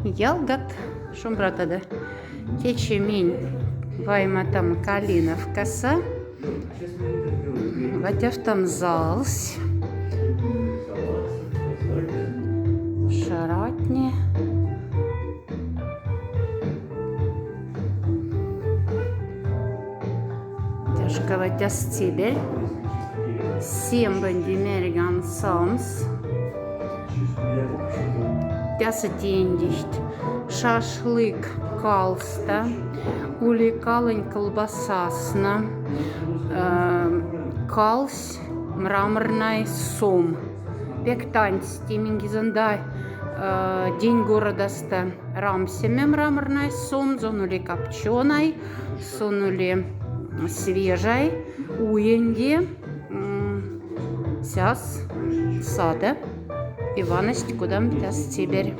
Ялгат Шумбратада. Течемень Вайматам Калинов коса. Ватяфтам залс. Шаратни. Тяжковатяс цибель. Сембандимерган самс. Тясатиндихт. Шашлык калста. Уликалынь колбасасна. Калс мраморный сом. Пектанц тимингизандай. День городаста рамсеме мраморный сом. Зонули копченой. Сунули свежей. Уенди. Сяс сада. Иваность куда тяс циберь.